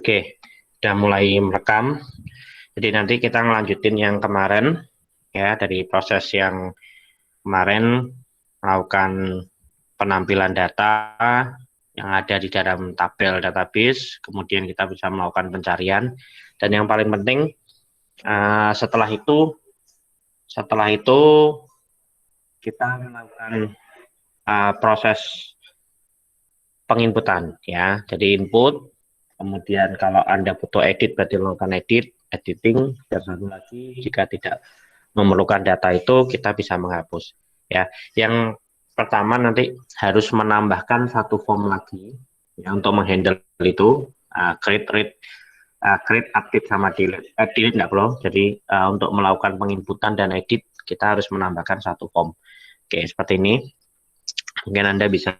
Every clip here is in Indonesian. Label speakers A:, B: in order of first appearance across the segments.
A: Oke, udah mulai merekam. Jadi nanti kita ngelanjutin yang kemarin ya, dari proses yang kemarin melakukan penampilan data yang ada di dalam tabel database, kemudian kita bisa melakukan pencarian, dan yang paling penting setelah itu kita melakukan proses penginputan ya. Jadi input, kemudian kalau Anda butuh edit berarti melakukan editing, dan satu lagi jika tidak memerlukan data itu kita bisa menghapus ya. Yang pertama nanti harus menambahkan satu form lagi ya, untuk menghandle itu create, update sama delete nggak perlu. Jadi untuk melakukan penginputan dan edit kita harus menambahkan satu form. Oke, seperti ini. Mungkin Anda bisa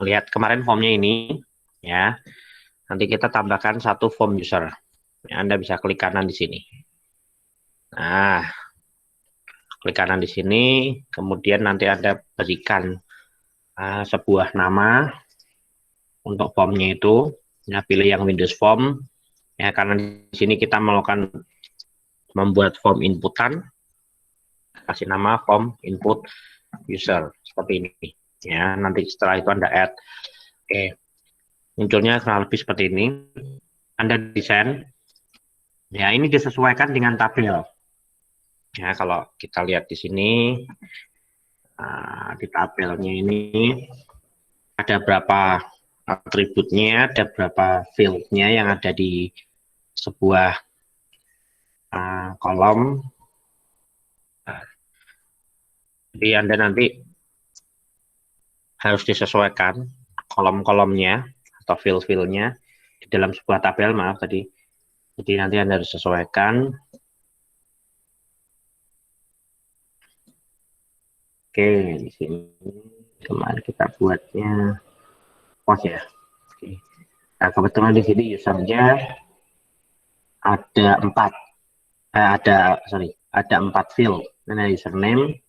A: lihat kemarin formnya ini ya. Nanti kita tambahkan satu form user. Ya, Anda bisa klik kanan di sini. Nah, klik kanan di sini, kemudian nanti Anda berikan sebuah nama untuk formnya itu. Ya, pilih yang Windows Form. Ya, karena di sini kita melakukan membuat form inputan, kasih nama form input user seperti ini. Ya, nanti setelah itu Anda add. Oke, munculnya kurang lebih seperti ini. Anda desain. Ya, ini disesuaikan dengan tabel. Ya, kalau kita lihat di sini, di tabelnya ini ada berapa atributnya, ada berapa fieldnya yang ada di sebuah kolom. Jadi Anda nanti harus disesuaikan kolom-kolomnya atau field-fieldnya di dalam sebuah tabel, maaf tadi. Jadi nanti Anda harus sesuaikan. Oke, di sini kemarin kita buatnya post ya. Oke. Nah, kebetulan di sini usernya ada ada 4 field. Nah, username,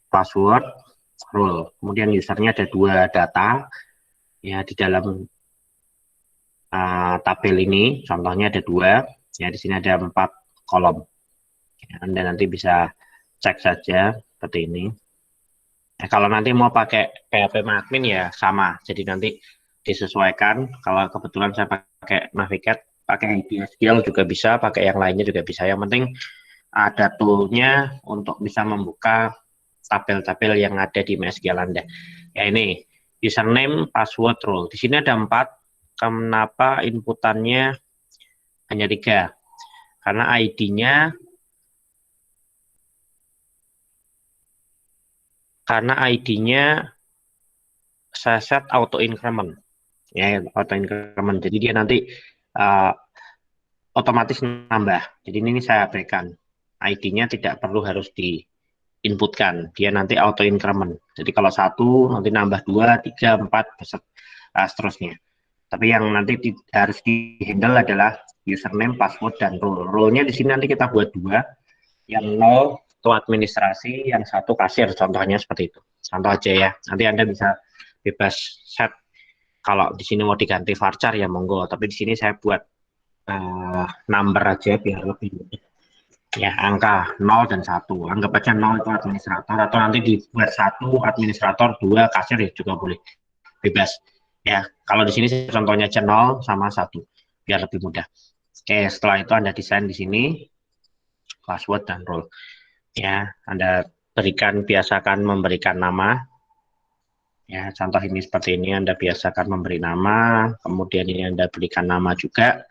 A: password, role. Kemudian usernya ada 2 data ya di dalam tabel ini. Contohnya ada 2 ya, di sini ada 4 kolom. Ya, Anda nanti bisa cek saja seperti ini. Nah, kalau nanti mau pakai PHP admin ya sama, jadi nanti disesuaikan. Kalau kebetulan saya pakai Navigat, pakai IDSQL juga bisa, pakai yang lainnya juga bisa. Yang penting ada toolnya untuk bisa membuka tabel-tabel yang ada di MySQL Anda. Ya, ini username, password, role. Di sini ada 4. Kenapa inputannya hanya 3? Karena ID-nya saya set auto increment ya, auto increment. Jadi dia nanti otomatis nambah. Jadi ini saya berikan ID-nya tidak perlu harus diinputkan, dia nanti auto increment. Jadi kalau 1 nanti nambah 2, 3, 4 seterusnya. Tapi yang nanti harus di-handle adalah username, password, dan role. Role-nya di sini nanti kita buat 2, yang 0 itu administrasi, yang 1 kasir, contohnya seperti itu. Contoh aja ya. Nanti Anda bisa bebas set. Kalau di sini mau diganti varchar ya monggo, tapi di sini saya buat number aja biar lebih mudah. Ya, angka 0 dan 1. Anggap aja 0 itu administrator, atau nanti dibuat 1 administrator, 2 kasir ya juga boleh. Bebas. Ya, kalau di sini contohnya aja 0 sama 1 biar lebih mudah. Oke, setelah itu Anda desain di sini password dan role. Ya, Anda biasakan memberikan nama. Ya, contoh ini seperti ini, Anda biasakan memberi nama, kemudian ini Anda berikan nama juga.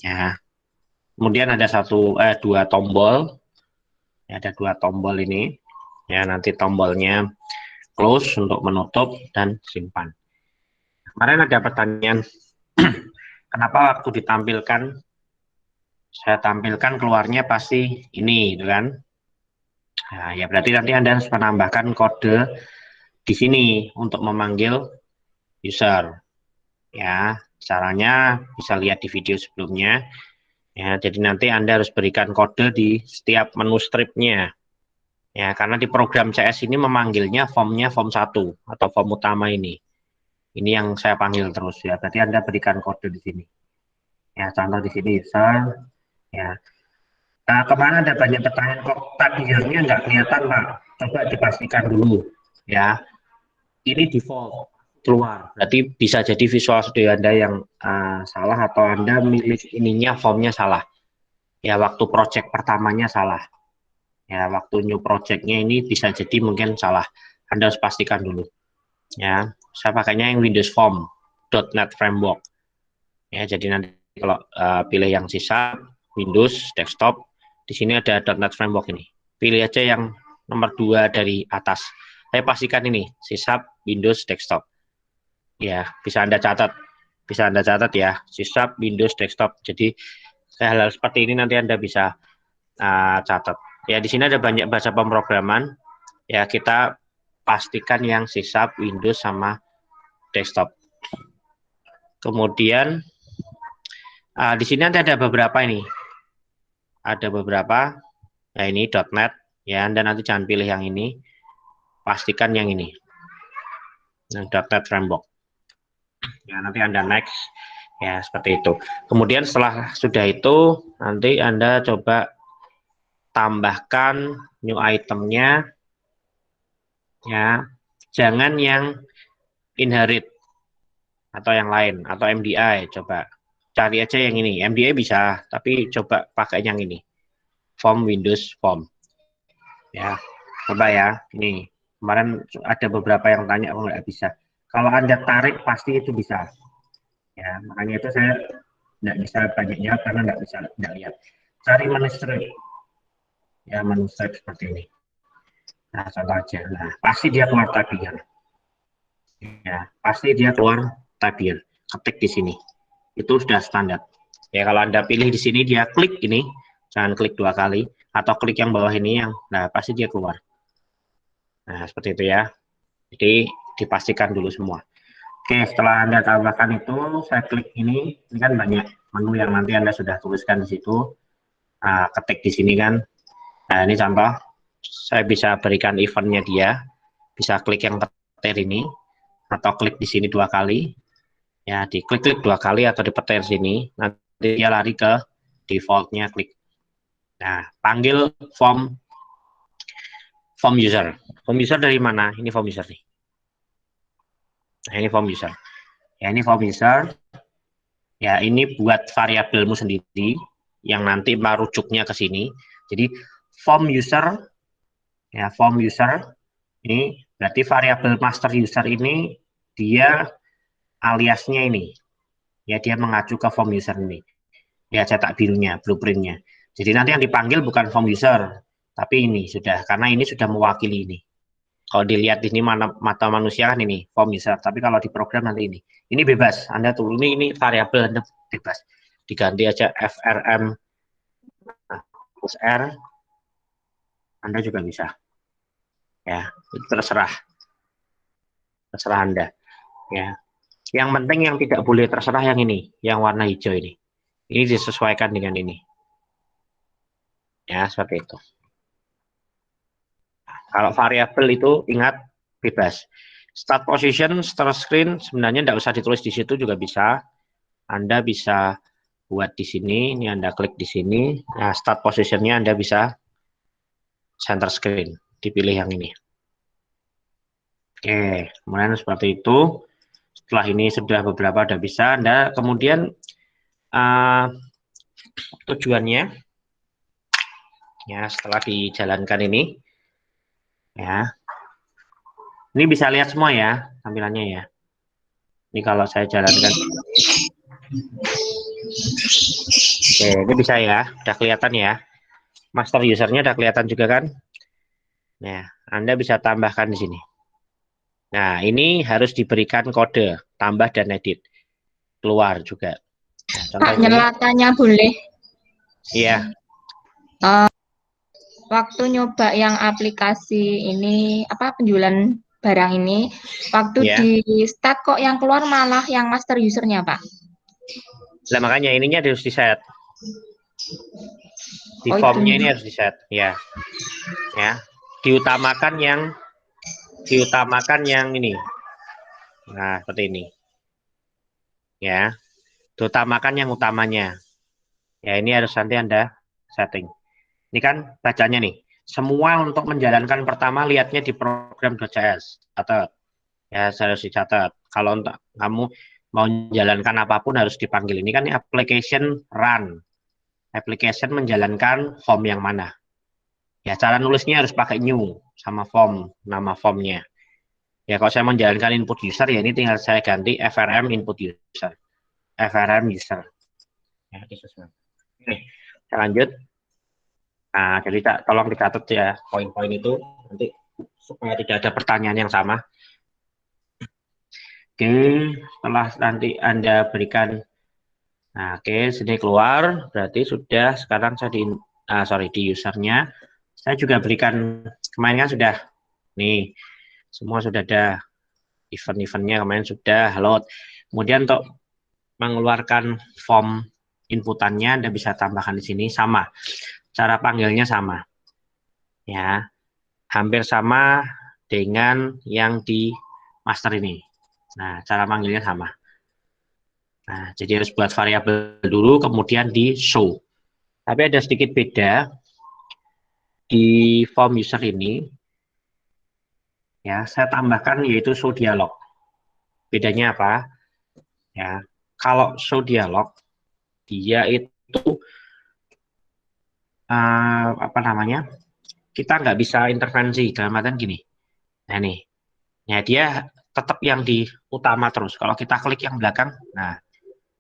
A: Ya, kemudian ada 2 tombol. Ya, ada 2 tombol ini. Ya, nanti tombolnya close untuk menutup dan simpan. Kemarin ada pertanyaan, kenapa waktu ditampilkan, saya tampilkan keluarnya pasti ini, gitu kan? Nah, ya berarti nanti Anda harus menambahkan kode di sini untuk memanggil user. Ya, caranya bisa lihat di video sebelumnya. Ya, jadi nanti Anda harus berikan kode di setiap menu stripnya. Ya, karena di program CS ini memanggilnya formnya form 1 atau form utama ini. Ini yang saya panggil terus ya. Berarti Anda berikan kode di sini. Ya, contoh di sini user. Ya. Nah, kemarin ada banyak pertanyaan kok tabirnya nggak kelihatan, Pak. Coba dipastikan dulu. Ya, ini default keluar. Berarti bisa jadi Visual Studio Anda yang salah atau Anda milih ininya formnya salah. Ya, waktu project pertamanya salah. Ya, waktu new projectnya ini bisa jadi mungkin salah. Anda harus pastikan dulu. Ya, saya pakainya yang Windows Form .NET Framework. Ya, jadi nanti kalau pilih yang sisa Windows desktop, di sini ada .NET Framework ini. Pilih aja yang nomor 2 dari atas. Saya pastikan ini sisa Windows desktop. Ya, bisa Anda catat. Bisa Anda catat ya, sisa Windows desktop. Jadi hal-hal seperti ini nanti Anda bisa catat. Ya, di sini ada banyak bahasa pemrograman. Ya, kita pastikan yang sisa Windows sama desktop. Kemudian di sini nanti ada beberapa ini. Ada beberapa. Ya, ini .NET. Ya, Anda nanti jangan pilih yang ini. Pastikan yang ini. Yang .NET Framework. Ya, nanti Anda next. Ya, seperti itu. Kemudian setelah sudah itu, nanti Anda coba tambahkan new itemnya. Ya, jangan yang inherit atau yang lain atau MDI. Coba cari aja yang ini. MDI bisa, tapi coba pakai yang ini. Form Windows Form. Ya, coba ya. Ini kemarin ada beberapa yang tanya kok nggak bisa. Kalau Anda tarik pasti itu bisa. Ya, makanya itu saya nggak bisa banyak jawab karena nggak lihat. Cari menu strip. Ya, menu strip seperti ini. Nah, contoh aja. Nah, pasti dia keluar tabian. Ya, pasti dia keluar tabian. Ketik di sini. Itu sudah standar. Ya, kalau Anda pilih di sini dia klik ini, jangan klik 2 kali atau klik yang bawah ini yang nah pasti dia keluar. Nah, seperti itu ya. Jadi dipastikan dulu semua. Oke, setelah Anda tambahkan itu, saya klik ini kan banyak menu yang nanti Anda sudah tuliskan di situ. Ketik di sini kan. Nah, ini contoh, saya bisa berikan eventnya dia, bisa klik yang petir ini, atau klik di sini 2 kali, ya diklik-klik 2 kali atau dipetir sini, nanti dia lari ke defaultnya klik. Nah, panggil form user. Form user dari mana? Ini form user nih. Nah, ini form user. Ya, ini form user. Ya, ini buat variabelmu sendiri yang nanti merujuknya ke sini. Jadi form user, ya form user ini berarti variabel master user ini dia aliasnya ini. Ya, dia mengacu ke form user ini. Ya, cetak birunya, blueprintnya. Jadi nanti yang dipanggil bukan form user, tapi ini sudah karena ini sudah mewakili ini. Kalau dilihat di sini mata manusia kan ini form user, tapi kalau di program nanti ini bebas. Anda tuh ini variabel Anda bebas. Diganti aja frm R, Anda juga bisa. Ya, itu terserah Anda. Ya, yang penting yang tidak boleh terserah yang ini, yang warna hijau ini. Ini disesuaikan dengan ini. Ya, seperti itu. Kalau variabel itu ingat bebas. Start position, start screen sebenarnya tidak usah ditulis di situ juga bisa. Anda bisa buat di sini, ini Anda klik di sini. Nah, start positionnya Anda bisa center screen, dipilih yang ini. Oke, kemudian seperti itu. Setelah ini sudah beberapa sudah bisa, Anda kemudian tujuannya ya setelah dijalankan ini ya. Ini bisa lihat semua ya tampilannya ya. Ini kalau saya jalankan. Oke, ini bisa ya, udah kelihatan ya. Master usernya udah kelihatan juga kan? Nah, Anda bisa tambahkan di sini. Nah, ini harus diberikan kode tambah dan edit. Keluar juga. Nah, contoh
B: Pak, nyelatannya boleh.
A: Iya.
B: Waktu nyoba yang aplikasi ini, apa penjualan barang ini, waktu
A: Ya.
B: di start kok yang keluar malah yang master usernya, Pak.
A: Nah, makanya ininya harus di set. Di
B: Oh,
A: formnya
B: itu.
A: ini harus di set. Ya. Ya. Diutamakan yang ini. Nah, seperti ini. Ya. diutamakan yang utamanya. Ya, ini harus nanti Anda setting. Ini kan bacanya nih. Semua untuk menjalankan pertama lihatnya di program.js. Catat. Ya, harus dicatat. Kalau untuk kamu mau menjalankan apapun harus dipanggil. Ini kan application run. Application menjalankan form yang mana. Ya, cara nulisnya harus pakai new sama form, nama formnya. Ya, kalau saya menjalankan input user, ya ini tinggal saya ganti frm input user. FRM user. Ya, oke, saya lanjut. Nah, jadi tolong dicatat ya poin-poin itu nanti supaya tidak ada pertanyaan yang sama. Oke, setelah nanti Anda berikan, nah oke, sini keluar, berarti sudah sekarang saya di usernya, saya juga berikan, kemarin kan sudah, nih, semua sudah ada event-eventnya, kemarin sudah load. Kemudian untuk mengeluarkan form inputannya, Anda bisa tambahkan di sini, sama, cara panggilnya sama, ya, hampir sama dengan yang di master ini. Nah, cara manggilnya sama. Nah, jadi harus buat variabel dulu, kemudian di show. Tapi ada sedikit beda di form user ini. Ya, saya tambahkan yaitu show dialog. Bedanya apa? Ya, kalau show dialog, dia itu apa namanya? Kita nggak bisa intervensi dalam artian gini. Nah nih, ya dia tetap yang di utama terus. Kalau kita klik yang belakang, nah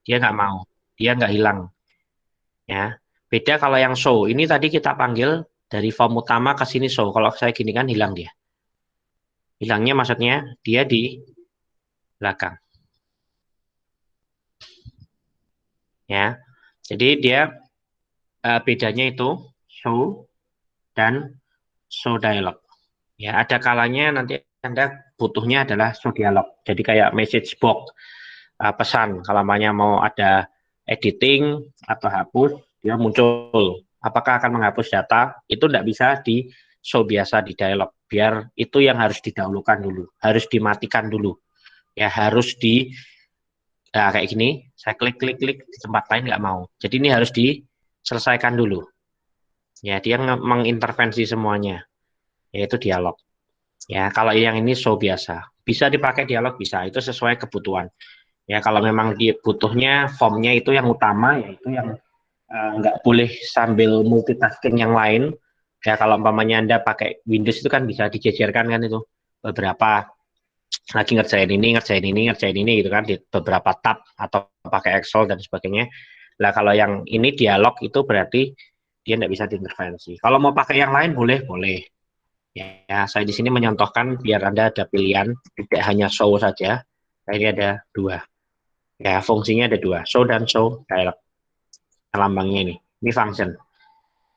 A: dia nggak mau, dia nggak hilang. Ya, beda kalau yang show. Ini tadi kita panggil dari form utama ke sini show. Kalau saya gini kan hilang dia. Hilangnya maksudnya dia di belakang. Ya, jadi dia bedanya itu show dan show dialog. Ya, ada kalanya nanti Anda butuhnya adalah show dialog. Jadi kayak message box pesan. Kalau mau ada editing atau hapus, dia muncul. Apakah akan menghapus data? Itu tidak bisa di show biasa di dialog. Biar itu yang harus didahulukan dulu, harus dimatikan dulu. Ya harus kayak gini. Saya klik di tempat lain nggak mau. Jadi ini harus diselesaikan dulu. Ya dia mengintervensi semuanya, yaitu dialog. Ya kalau yang ini show biasa, bisa dipakai dialog bisa. Itu sesuai kebutuhan. Ya kalau memang dia butuhnya formnya itu yang utama, yaitu yang nggak boleh sambil multitasking yang lain. Ya kalau umpamanya Anda pakai Windows itu kan bisa dijejerkan kan itu beberapa lagi ngerjain ini gitu kan di beberapa tab atau pakai Excel dan sebagainya. Nah kalau yang ini dialog itu berarti dia tidak bisa diintervensi. Kalau mau pakai yang lain boleh. Ya, saya di sini menyontohkan biar Anda ada pilihan, tidak hanya show saja. Nah, ini ada dua. Ya, fungsinya ada dua, show dan show dialog. Lambangnya ini function.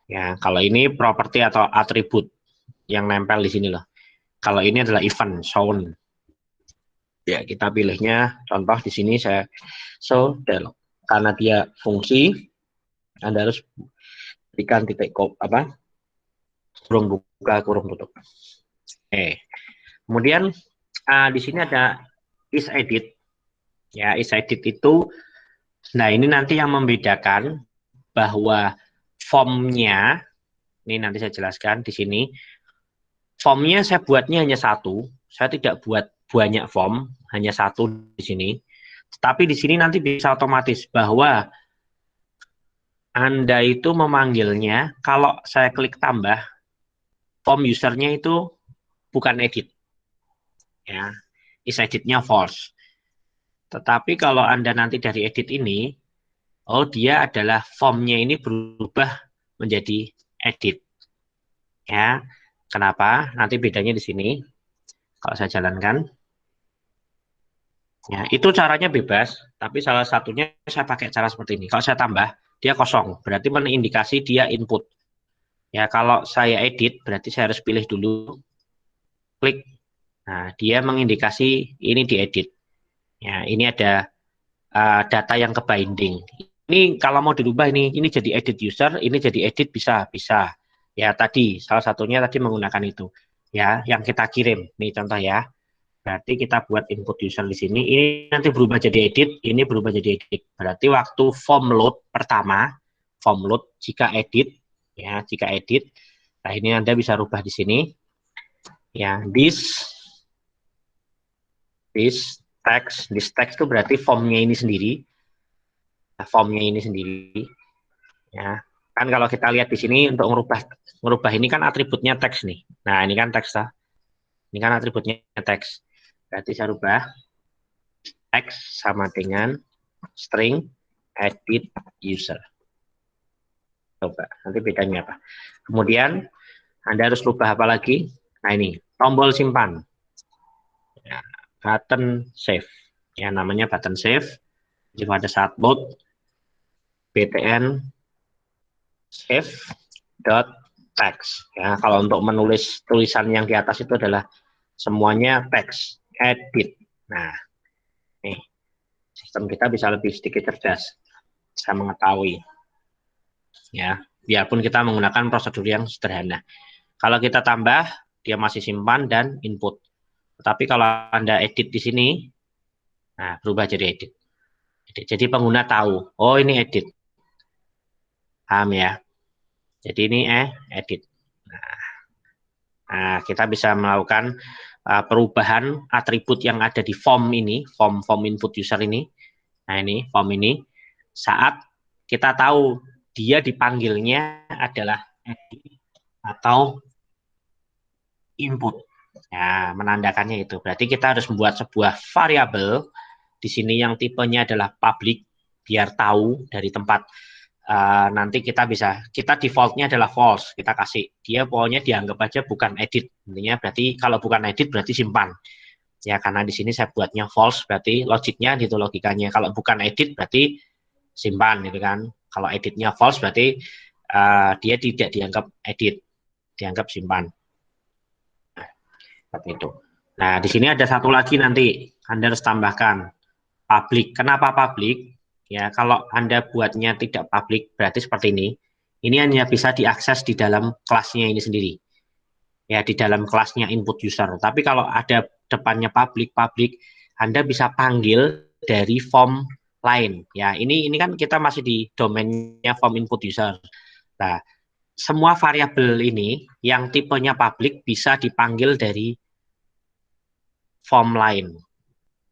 A: Ya, kalau ini properti atau atribut yang nempel di sini loh. Kalau ini adalah event, shown. Ya, kita pilihnya contoh di sini saya show dialog. Karena dia fungsi, Anda harus berikan titik kurung buka, kurung tutup. Kemudian di sini ada is edit. Ya, is edit itu, nah ini nanti yang membedakan bahwa formnya, ini nanti saya jelaskan di sini. Formnya saya buatnya hanya satu, saya tidak buat banyak form, hanya satu di sini. Tapi di sini nanti bisa otomatis bahwa Anda itu memanggilnya, kalau saya klik tambah, form usernya itu bukan edit. Ya, is editnya false. Tetapi kalau Anda nanti dari edit ini, oh dia adalah formnya ini berubah menjadi edit. Ya, kenapa? Nanti bedanya di sini. Kalau saya jalankan, ya itu caranya bebas. Tapi salah satunya saya pakai cara seperti ini. Kalau saya tambah, dia kosong. Berarti mengindikasi dia input. Ya, kalau saya edit, berarti saya harus pilih dulu, klik. Nah, dia mengindikasi ini diedit. Ya, ini ada data yang ke binding. Ini kalau mau dirubah ini jadi edit user, ini jadi edit bisa. Ya tadi salah satunya tadi menggunakan itu. Ya, yang kita kirim. Nih contoh ya. Berarti kita buat input user di sini. Ini nanti berubah jadi edit, ini berubah jadi edit. Berarti waktu form load pertama, form load jika edit, ya jika edit. Nah ini Anda bisa rubah di sini. Ya, this text itu berarti formnya ini sendiri. Nah, formnya ini sendiri. Ya, kan kalau kita lihat di sini untuk merubah ini kan atributnya teks nih. Nah ini kan teks, ini kan atributnya teks. Berarti saya rubah teks sama dengan string edit user. Coba, nanti bedanya apa. Kemudian, Anda harus rubah apa lagi? Nah ini, tombol simpan. Ya, button save. Ya, namanya button save. Jadi pada saat load, btn save dot text. Ya, kalau untuk menulis tulisan yang di atas itu adalah semuanya teks, edit. Nah, nih, sistem kita bisa lebih sedikit cerdas. Bisa mengetahui. Ya, biarpun kita menggunakan prosedur yang sederhana. Kalau kita tambah, dia masih simpan dan input. Tetapi kalau Anda edit di sini, nah berubah jadi edit. Jadi pengguna tahu, oh ini edit. Paham ya? Jadi ini edit. Nah, kita bisa melakukan perubahan atribut yang ada di form ini, form input user ini. Nah ini, form ini. Saat kita tahu dia dipanggilnya adalah edit atau input. Ya, menandakannya itu. Berarti kita harus membuat sebuah variabel di sini yang tipenya adalah public, biar tahu dari tempat nanti kita defaultnya adalah false, kita kasih dia pokoknya dianggap aja bukan edit. Intinya berarti kalau bukan edit berarti simpan. Ya karena di sini saya buatnya false, berarti logiknya gitu logikanya. Kalau bukan edit berarti simpan gitu kan. Kalau editnya false berarti dia tidak dianggap edit, dianggap simpan. Seperti itu. Nah, di sini ada satu lagi nanti Anda harus tambahkan public. Kenapa public? Ya, kalau Anda buatnya tidak public berarti seperti ini. Ini hanya bisa diakses di dalam kelasnya ini sendiri. Ya, di dalam kelasnya input user. Tapi kalau ada depannya public, Anda bisa panggil dari form lain. Ya, ini kan kita masih di domainnya form input user. Nah, semua variabel ini yang tipenya public bisa dipanggil dari form lain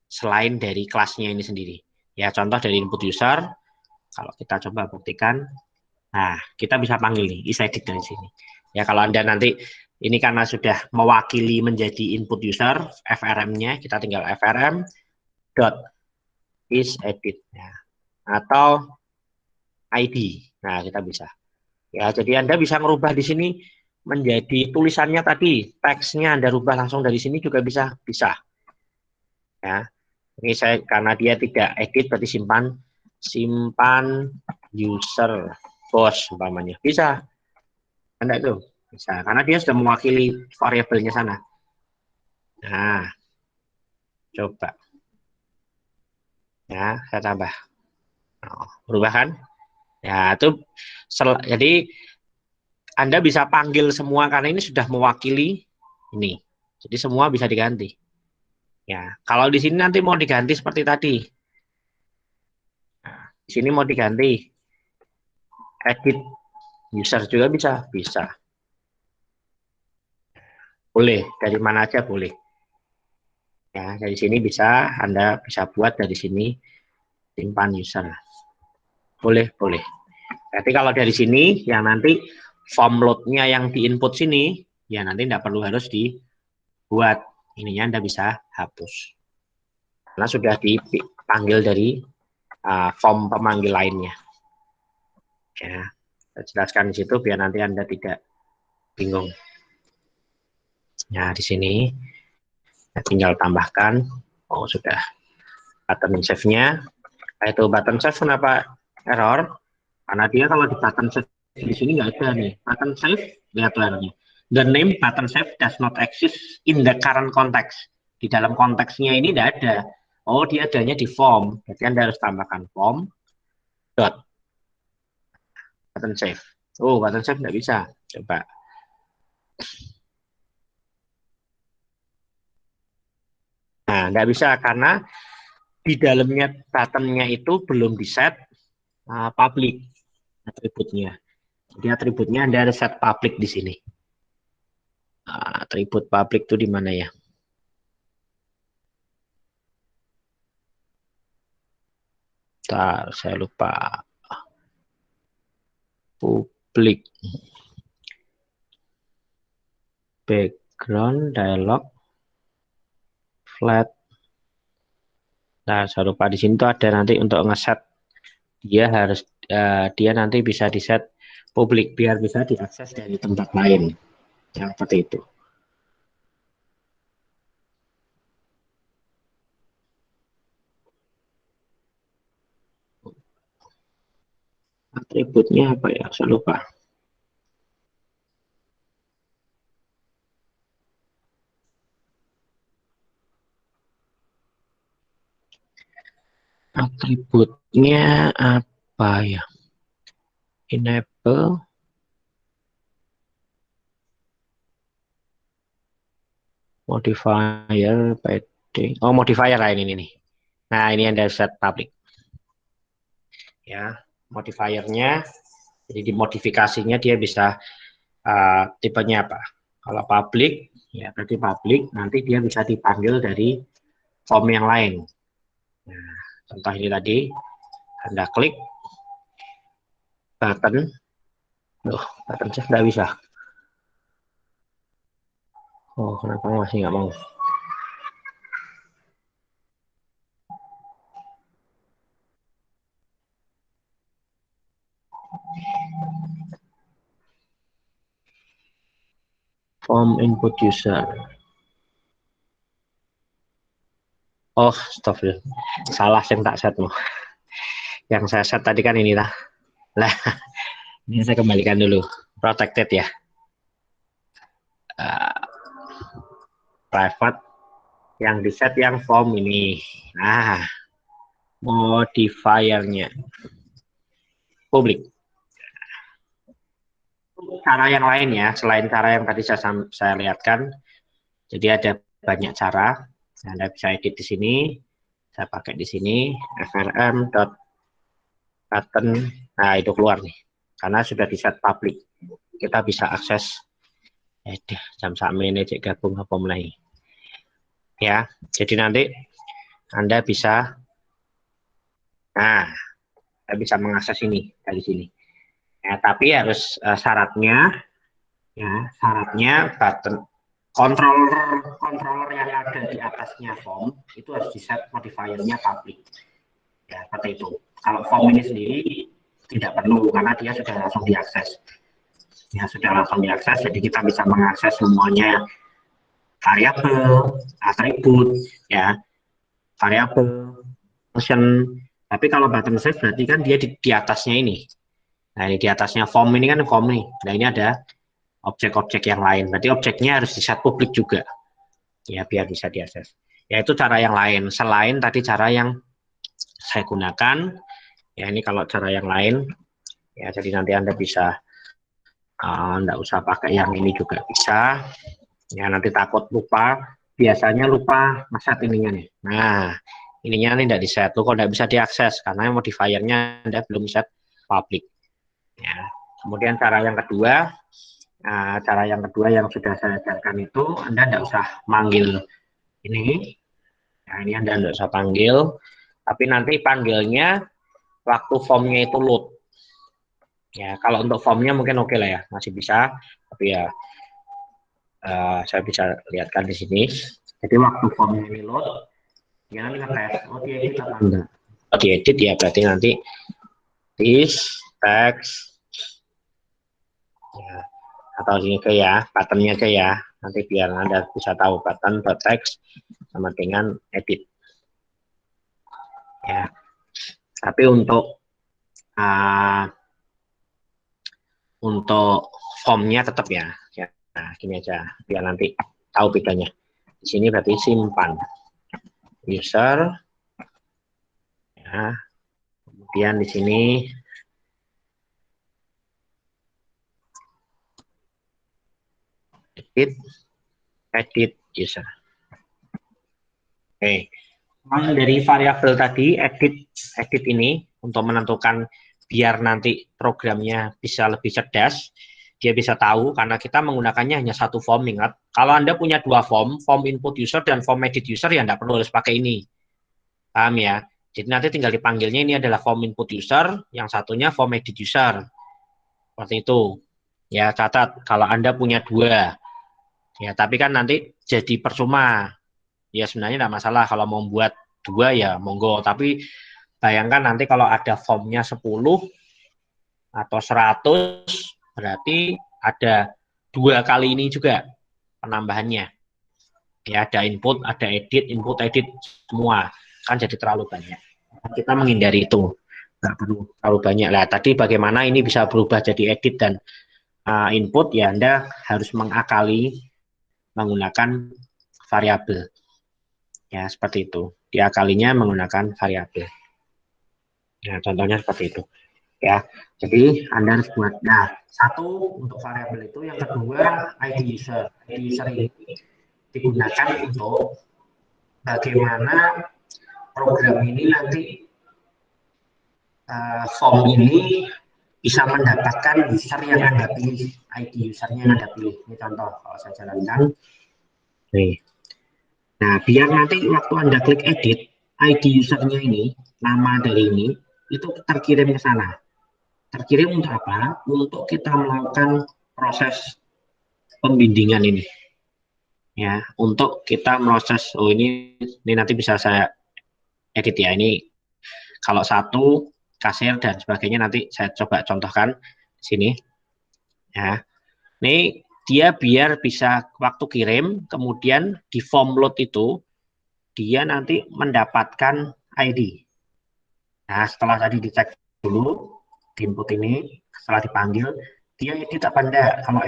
A: selain dari kelasnya ini sendiri. Ya, contoh dari input user, kalau kita coba buktikan, nah, kita bisa panggil nih, isEdit dari sini. Ya, kalau Anda nanti, ini karena sudah mewakili menjadi input user, FRM-nya, kita tinggal FRM dot isEdit. Ya. Atau ID. Nah, kita bisa. Ya, jadi Anda bisa merubah di sini menjadi tulisannya tadi, teksnya Anda rubah langsung dari sini juga bisa. Ya. Ini saya karena dia tidak edit berarti simpan user bos umpamanya. Bisa. Anda itu bisa karena dia sudah mewakili variabelnya sana. Nah, coba. Ya, saya tambah. Oh, berubah kan? Ya, itu jadi Anda bisa panggil semua karena ini sudah mewakili ini. Jadi semua bisa diganti. Ya, kalau di sini nanti mau diganti seperti tadi. Nah, di sini mau diganti edit user juga bisa. Boleh, dari mana aja boleh. Ya, dari sini Anda bisa buat dari sini simpan user. Boleh. Jadi kalau dari sini yang nanti form load-nya yang di-input sini, ya nanti tidak perlu harus dibuat. Ininya Anda bisa hapus. Karena sudah dipanggil dari form pemanggil lainnya. Ya, saya jelaskan di situ biar nanti Anda tidak bingung. Nah, di sini tinggal tambahkan. Oh, sudah. Button save-nya. Itu button save kenapa error? Karena dia kalau di button save di sini nggak ada nih. Button save, lihat layarnya. The name button save does not exist in the current context. Di dalam konteksnya ini tidak ada. Oh, dia adanya di form. Jadi Anda harus tambahkan form dot button save. Oh, button save tidak bisa. Coba. Nah, nggak bisa karena di dalamnya buttonnya itu belum di set public atributnya. Jadi atributnya Anda ada set public di sini. Atribut public itu di mana ya? Bentar, saya lupa. Public background dialog flat. Nah, saya lupa di sini tuh ada nanti untuk ngeset dia harus dia nanti bisa di set publik biar bisa diakses dari tempat lain. Yang seperti itu. Atributnya apa ya? Saya lupa. Atributnya apa ya? Enable modifier padding. Oh, modifier lain ini nih. Nah, ini ada set public. Ya, modifiernya. Jadi dimodifikasinya dia bisa tipenya apa? Kalau public, ya berarti public. Nanti dia bisa dipanggil dari form yang lain. Nah, contoh ini tadi, Anda klik button. Button saya nggak bisa. Oh, kenapa masih nggak mau? Form input user. Oh, stop ya. Salah yang tak set mau. Yang saya set tadi kan ini lah. Lah, ini saya kembalikan dulu. Protected ya. Uh, private yang di set yang form ini. Nah, modifiernya publik. Cara yang lain ya, selain cara yang tadi saya lihatkan. Jadi ada banyak cara. Anda bisa edit di sini. Saya pakai di sini frm.button. Nah, itu keluar nih. Karena sudah di set public. Kita bisa akses jam sama ini cek gabung apa mulai. Ya, jadi nanti Anda bisa bisa mengakses ini dari sini. Ya, tapi harus syaratnya button controller yang ada di atasnya form itu harus di set modifiernya public. Ya, seperti itu. Kalau form ini sendiri tidak perlu karena dia sudah langsung diakses. Ya, sudah langsung diakses, jadi kita bisa mengakses semuanya variabel, atribut, ya, variabel, function. Tapi kalau button save berarti kan dia di atasnya ini. Nah, ini di atasnya form ini kan form nih. Nah, ini ada objek-objek yang lain. Berarti objeknya harus di set publik juga. Ya, biar bisa diakses. Ya, itu cara yang lain. Selain tadi cara yang saya gunakan, ya ini kalau cara yang lain, ya jadi nanti Anda bisa, Anda usah pakai yang ini juga bisa. Ya, nanti takut lupa. Biasanya lupa ngeset ininya nih. Nah, ininya nih tidak di set. Tuh, kok tidak bisa diakses karena modifiernya Anda belum set public. Ya. Kemudian cara yang kedua, yang sudah saya ajarkan itu Anda tidak usah manggil ini. Nah, ini Anda tidak usah panggil, tapi nanti panggilnya waktu formnya itu load. Ya, kalau untuk formnya mungkin oke lah ya, masih bisa. Tapi ya saya bisa lihatkan di sini. Jadi waktu formnya ini load, dia nanti ngetes, oh diedit apa enggak. Oh diedit ya berarti nanti this text ya, atau sini ke ya, buttonnya ke ya. Nanti biar Anda bisa tahu button text sama dengan edit. Ya. Tapi uh, untuk formnya tetap ya. Nah, gini aja biar nanti tahu bedanya. Di sini berarti simpan user ya. Kemudian di sini edit user. Oke. Dari variabel tadi, edit ini untuk menentukan biar nanti programnya bisa lebih cerdas, dia bisa tahu karena kita menggunakannya hanya satu form, ingat. Kalau Anda punya dua form input user dan form edit user, ya Anda perlu harus pakai ini. Paham ya? Jadi nanti tinggal dipanggilnya ini adalah form input user, yang satunya form edit user. Seperti itu. Ya, catat kalau Anda punya dua. Ya, tapi kan nanti jadi percuma. Ya sebenarnya tidak masalah kalau mau buat dua ya monggo, tapi bayangkan nanti kalau ada formnya 10 atau 100 berarti ada dua kali ini juga penambahannya. Ya ada input edit semua kan jadi terlalu banyak. Kita menghindari itu, nggak perlu terlalu banyak lah. Tadi bagaimana ini bisa berubah jadi edit dan input, ya Anda harus mengakali menggunakan variabel. Ya, seperti itu. Diakalinya menggunakan variabel. Nah, contohnya seperti itu. Ya, jadi Anda harus buat. Nah, satu untuk variabel itu, yang kedua ID user. ID user ini digunakan untuk bagaimana program ini nanti form ini bisa mendapatkan user yang Anda pilih, ID usernya yang Anda pilih. Ini contoh, kalau saya jalankan. Nih. Nah, biar nanti waktu Anda klik edit, ID usernya ini, nama dari ini, itu terkirim ke sana. Terkirim untuk apa? Untuk kita melakukan proses pembimbingan ini. Ya, untuk kita proses, oh ini nanti bisa saya edit ya. Ini kalau satu, kasir dan sebagainya nanti saya coba contohkan di sini. Ya, ini dia biar bisa waktu kirim, kemudian di form load itu, dia nanti mendapatkan ID. Nah, setelah tadi dicek dulu, di input ini, setelah dipanggil, dia edit apa enggak? Kalau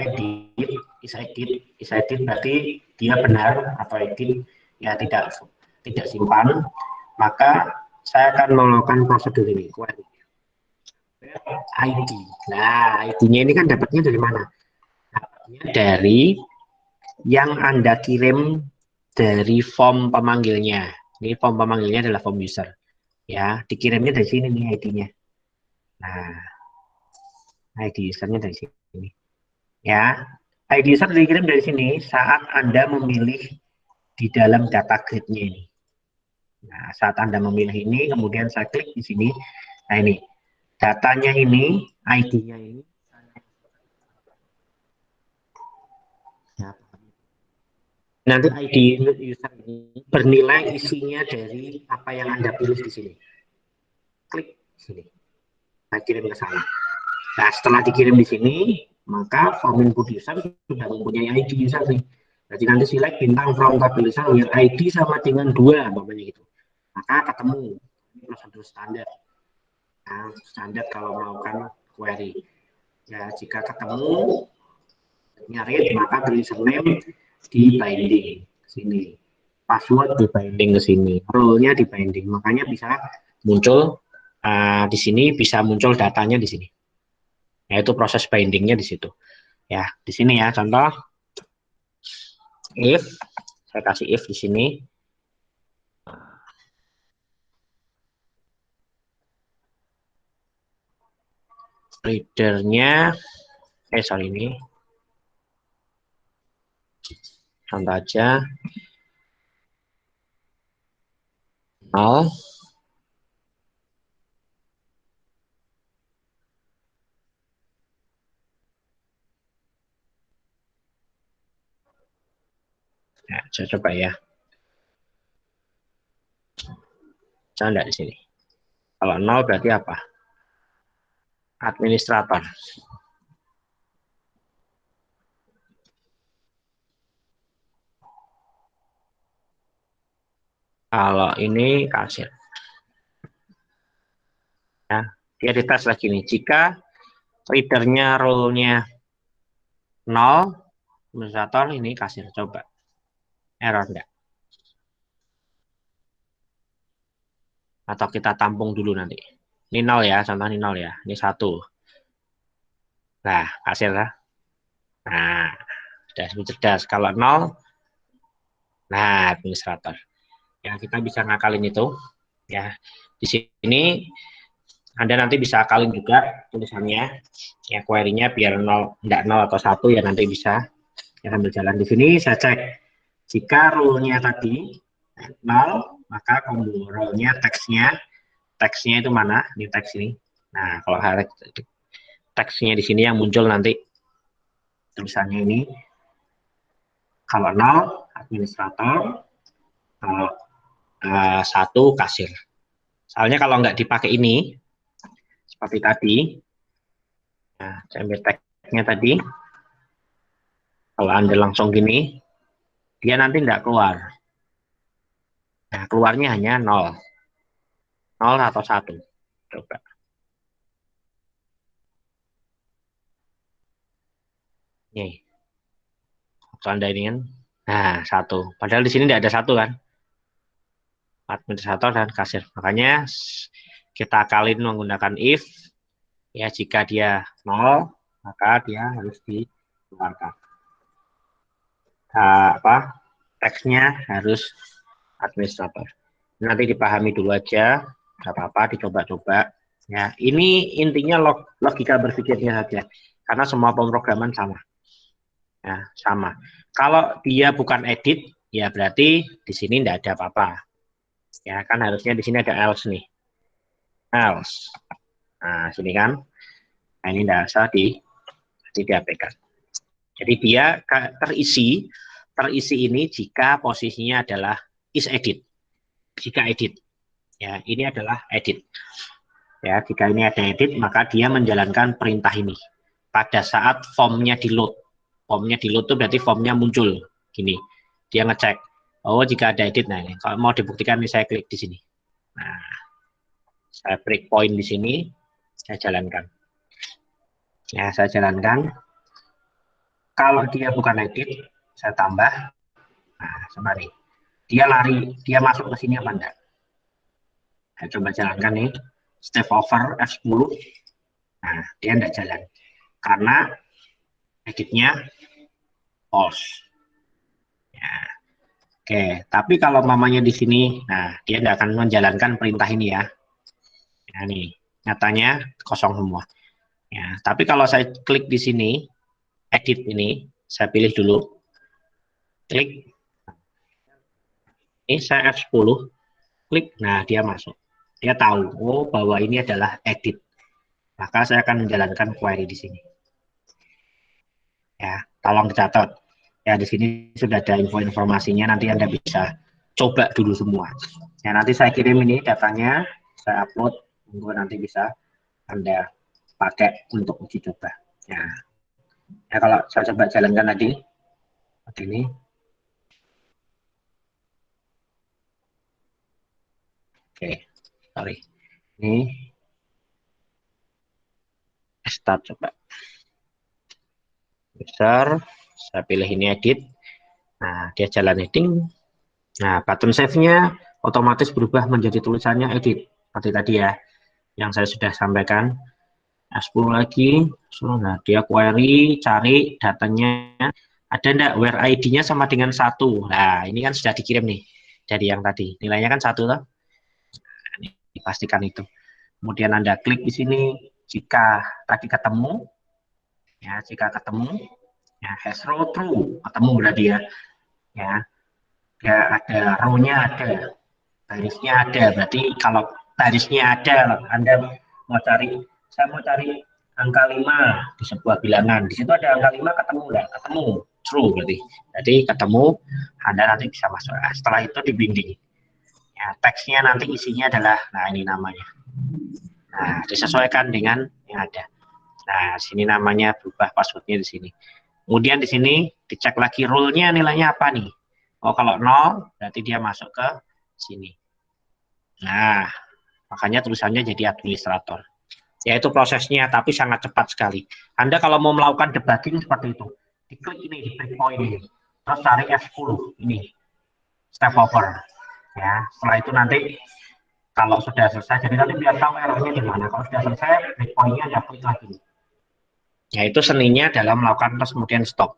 A: is edit berarti dia benar atau edit, ya tidak simpan, maka saya akan melakukan prosedur ini, query. ID. Nah, ID-nya ini kan dapatnya dari mana? Dapatnya dari yang Anda kirim dari form pemanggilnya. Ini form pemanggilnya adalah form user. Ya, dikirimnya dari sini nih ID-nya. Nah, ID usernya dari sini. Ya, ID user dikirim dari sini saat Anda memilih di dalam data grid-nya ini. Nah, saat Anda memilih ini, kemudian saya klik di sini. Nah, ini datanya ini, ID-nya ini. Ya, nanti ID user ini bernilai isinya dari apa yang Anda pilih di sini. Klik sini. Saya kirim ke sana. Nah, setelah dikirim di sini, maka form input user sudah mempunyai ID user nih. Jadi nanti select bintang from tabel user where ID sama dengan 2, umpamanya gitu. Maka ketemu. Ini prosedur standar. Nah, standar kalau melakukan query. Ya, jika ketemu, nyari, maka username di binding sini. Password di binding ke sini. Role-nya di binding. Makanya bisa muncul di sini, bisa muncul datanya di sini. Yaitu proses bindingnya di situ. Ya, di sini ya contoh if, saya kasih if di sini. Readernya, sorry ini contoh aja 0. Ya, saya coba ya. Saya enggak di sini. Kalau 0 berarti apa? Administrator. Kalau ini kasir. Ya, dia dites lagi nih. Jika readernya role-nya 0, administrator ini kasir. Coba. Error enggak? Atau kita tampung dulu nanti. Ini 0 ya, contoh ini 0 ya. Ini 1. Nah, kasir lah. Nah, sudah lebih cerdas. Kalau 0, nah administrator. Ya, kita bisa ngakalin itu. Ya, di sini Anda nanti bisa akalin juga tulisannya. Ya, query-nya biar 0, enggak 0 atau 1 ya nanti bisa. Ya, sambil jalan di sini saya cek. Jika rule-nya tadi 0, maka combo role-nya teksnya itu mana? Ini teks ini. Nah, kalau teksnya di sini yang muncul nanti tulisannya ini. Kalau 0 administrator, kalau 1 kasir. Soalnya kalau nggak dipakai ini, seperti tadi, nah, saya ambil tagnya tadi, kalau Anda langsung gini, dia nanti nggak keluar. Nah, keluarnya hanya 0. 0 atau 1. Coba. Nih, waktu Anda ini kan, nah 1. Padahal di sini nggak ada 1 kan? Administrator dan kasir. Makanya kita akalin menggunakan if, ya jika dia 0, maka dia harus dikeluarkan. Apa teksnya harus administrator. Nanti dipahami dulu aja, nggak apa-apa, dicoba-coba. Ya, ini intinya logika berpikirnya saja, karena semua pemrograman sama. Ya, sama. Kalau dia bukan edit, ya berarti di sini tidak ada apa-apa. Ya, kan harusnya di sini ada else nih. Else. Nah, sini kan. Nah, ini tidak usah diabaikan. Jadi dia terisi ini jika posisinya adalah is edit. Jika edit. Ya, ini adalah edit. Ya, jika ini ada edit, maka dia menjalankan perintah ini. Pada saat formnya di load. Formnya di load itu berarti formnya muncul. Gini, dia ngecek. Oh, jika ada edit, nah ini. Kalau mau dibuktikan, ini saya klik di sini. Nah, saya breakpoint di sini, saya jalankan. Ya, saya jalankan. Kalau dia bukan edit, saya tambah. Nah, sembari. Dia lari, dia masuk ke sini apa enggak? Saya coba jalankan nih. Step over F10. Nah, dia enggak jalan. Karena editnya false. Ya. Oke, tapi kalau mamanya di sini, nah dia tidak akan menjalankan perintah ini ya. Nah, nih, nyatanya kosong semua. Ya, tapi kalau saya klik di sini, edit ini, saya pilih dulu, klik, ini saya F10, klik, nah dia masuk. Dia tahu, oh bahwa ini adalah edit. Maka saya akan menjalankan query di sini. Ya, tolong dicatat. Ya, di sini sudah ada informasinya, nanti Anda bisa coba dulu semua. Ya, nanti saya kirim ini datanya, saya upload, nanti bisa Anda pakai untuk uji coba. Ya, ya kalau saya coba jalankan tadi, seperti ini. Oke, sorry. Ini start coba. Besar, saya pilih ini edit. Nah, dia jalan editing. Nah, button save-nya otomatis berubah menjadi tulisannya edit. Seperti tadi ya, yang saya sudah sampaikan. F10 lagi, nah dia query, cari datanya, ada enggak where ID-nya sama dengan 1. Nah, ini kan sudah dikirim nih, dari yang tadi. Nilainya kan 1 toh. Nah, ini dipastikan itu. Kemudian Anda klik di sini, jika tadi ketemu, ya jika ketemu, ya hash row true, ketemu berarti ya ada row-nya ada, barisnya ada, berarti kalau barisnya ada, Anda mau cari, saya mau cari angka 5 di sebuah bilangan, di situ ada angka 5 ketemu nggak? Ketemu, true berarti. Jadi ketemu, Anda nanti bisa masuk. Nah, setelah itu dibinding. Ya, teksnya nanti isinya adalah, nah ini namanya. Nah, disesuaikan dengan yang ada. Nah, sini namanya berubah passwordnya di sini. Kemudian di sini dicek lagi rule-nya nilainya apa nih? Oh, kalau 0 berarti dia masuk ke sini. Nah, makanya tulisannya jadi administrator. Yaitu prosesnya, tapi sangat cepat sekali. Anda kalau mau melakukan debugging seperti itu, diklik ini, di breakpoint ini, terus cari F10, ini, step over. Ya, setelah itu nanti kalau sudah selesai, jadi nanti biar tahu errornya di mana. Kalau sudah selesai, breakpointnya Anda klik lagi. Yaitu seninya dalam melakukan terus kemudian stop.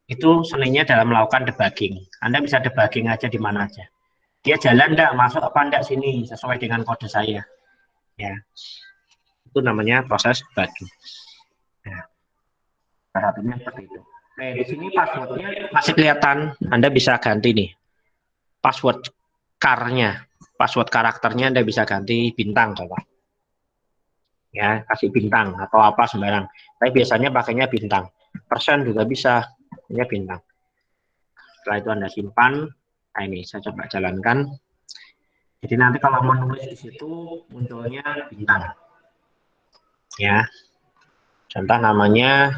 A: Itu seninya dalam melakukan debugging. Anda bisa debugging aja di mana aja. dia jalan enggak, masuk apa enggak sini sesuai dengan kode saya. Ya, itu namanya proses bagi. Nah, satunya seperti itu. Oke, di sini passwordnya masih kelihatan. Anda bisa ganti nih password car-nya, password karakternya Anda bisa ganti bintang coba. Ya, kasih bintang atau apa sembarang. Tapi biasanya pakainya bintang. Persen juga bisa, ya bintang. Setelah itu Anda simpan. Nah, ini saya coba jalankan. Jadi nanti kalau menulis di situ munculnya bintang. Ya, contoh namanya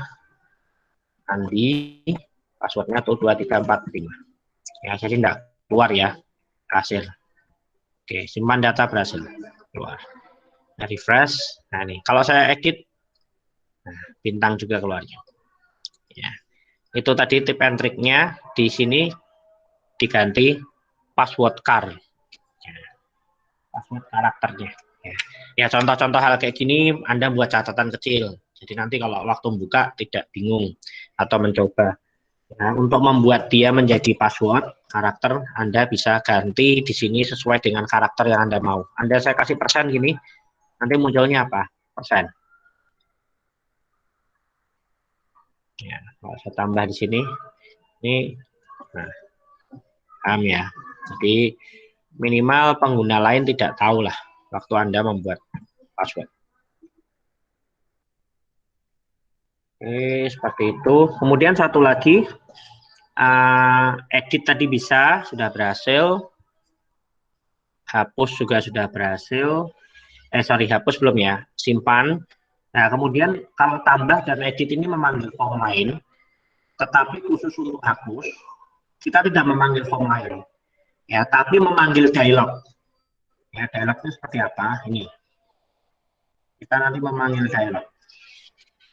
A: Andi, passwordnya tuh 2345. Ya, jadi tidak keluar ya hasil. Oke, simpan data berhasil keluar. Nah, refresh. Nah, ini kalau saya edit, nah, bintang juga keluarnya. Ya, itu tadi tip and triknya. Di sini diganti password car. Ya, password karakternya. Ya, contoh-contoh hal kayak gini Anda buat catatan kecil. Jadi nanti kalau waktu buka tidak bingung atau mencoba. Nah, untuk membuat dia menjadi password karakter, Anda bisa ganti di sini sesuai dengan karakter yang Anda mau. Anda saya kasih persen gini, nanti munculnya apa? Persen. Ya, kalau saya tambah di sini, ini, nah, paham ya. Jadi minimal pengguna lain tidak tahu lah waktu Anda membuat password. Oke, seperti itu. Kemudian satu lagi, edit tadi bisa, sudah berhasil. Hapus juga sudah berhasil. Sorry, hapus belum ya. Simpan. Nah, kemudian kalau tambah dan edit ini memanggil form lain, tetapi khusus untuk hapus, kita tidak memanggil form lain. Ya, tapi memanggil dialog. Ya, dialog itu seperti apa? Ini. Kita nanti memanggil dialog.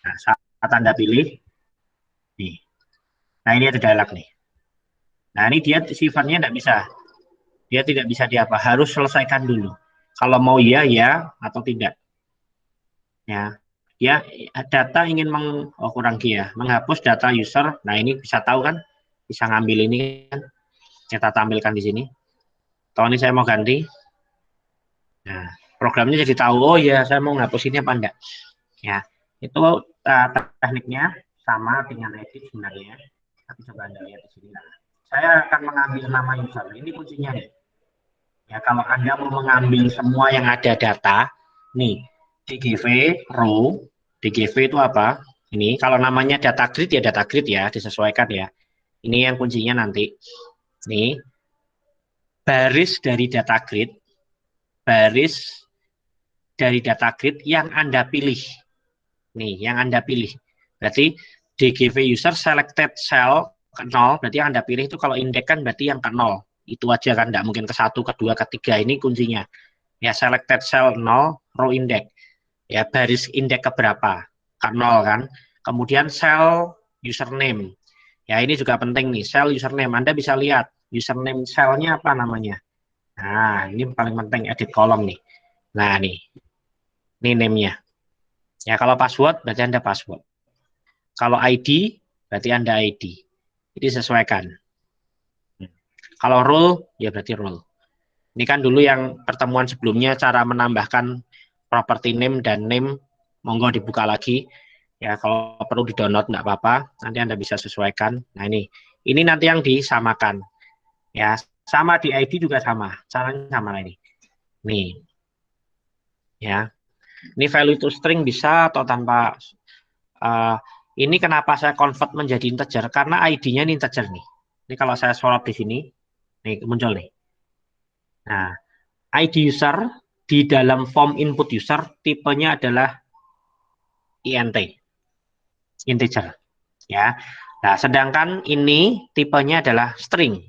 A: Nah, saat Anda pilih, nih. Nah, ini ada dialog nih. Nah, ini dia sifatnya tidak bisa. Dia tidak bisa diapa, harus selesaikan dulu. Kalau mau iya, ya, atau tidak. Ya, ya data ingin kurang ya, menghapus data user. Nah, ini bisa tahu kan, bisa ngambil ini kan, kita tampilkan di sini. Kalau ini saya mau ganti, nah programnya jadi tahu, oh ya saya mau menghapus ini apa enggak. Ya, itu tekniknya sama dengan edit sebenarnya. Tapi coba Anda lihat di sini. Nah, saya akan mengambil nama user. Ini kuncinya nih. Ya, kalau Anda mau mengambil semua yang ada data, nih, DGV, row, DGV itu apa? Ini, kalau namanya data grid ya data grid ya, disesuaikan ya. Ini yang kuncinya nanti. Nih, baris dari data grid, baris dari data grid yang Anda pilih. Nih, yang Anda pilih. Berarti DGV user selected cell ke 0, berarti yang Anda pilih itu kalau indeks kan berarti yang ke 0. Itu aja kan, enggak mungkin ke 1, ke 2, ke 3, ini kuncinya. Ya, selected cell 0, row index. Ya, baris indeks keberapa? Ke 0 kan. Kemudian cell username. Ya, ini juga penting nih, cell username. Anda bisa lihat username cell-nya apa namanya. Nah, ini paling penting, edit kolom nih. Nah, nih. Ini name-nya. Ya, kalau password berarti Anda password. Kalau ID berarti Anda ID. Jadi sesuaikan. Kalau role ya berarti role. Ini kan dulu yang pertemuan sebelumnya cara menambahkan property name dan name, monggo dibuka lagi. Ya, kalau perlu di-download enggak apa-apa, nanti Anda bisa sesuaikan. Nah, ini nanti yang disamakan. Ya, sama di ID juga sama. Caranya sama ini. Nih. Ya. Ini value to string bisa atau tanpa uh, ini kenapa saya convert menjadi integer? Karena ID-nya ini integer nih. Ini kalau saya swap di sini, nih muncul nih. Nah, ID user di dalam form input user tipenya adalah int, integer. Ya. Nah, sedangkan ini tipenya adalah string.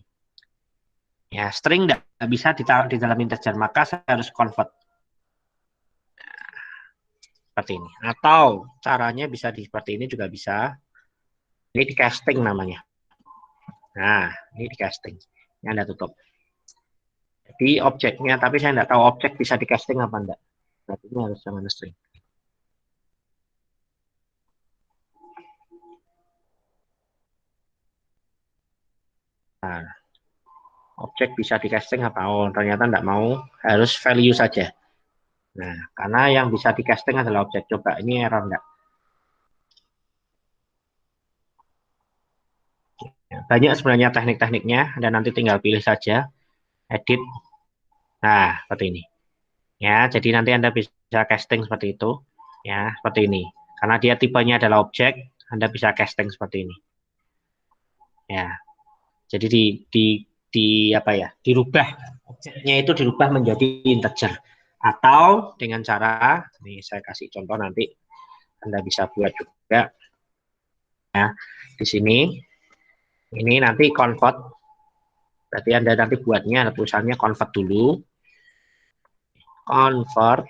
A: Ya, string tidak bisa ditaruh di dalam integer, maka saya harus convert seperti ini. Atau caranya bisa seperti ini juga bisa. Ini di casting namanya. Nah, ini di casting. Ini Anda tutup. Jadi objeknya, tapi saya tidak tahu objek bisa di casting apa enggak. Berarti ini harus dengan string. Nah, objek bisa di casting apa? Oh, ternyata enggak mau, harus value saja. Nah, karena yang bisa di casting adalah objek. Coba ini error enggak? Banyak sebenarnya teknik-tekniknya, dan nanti tinggal pilih saja, edit. Nah, seperti ini. Ya, jadi nanti Anda bisa casting seperti itu. Ya, seperti ini. Karena dia tipenya adalah objek, Anda bisa casting seperti ini. Ya, jadi di apa ya? Dirubah objeknya itu dirubah menjadi integer. Atau dengan cara, ini saya kasih contoh nanti Anda bisa buat juga. Ya, di sini ini nanti convert. Berarti Anda nanti buatnya ada tulisannya convert dulu. Convert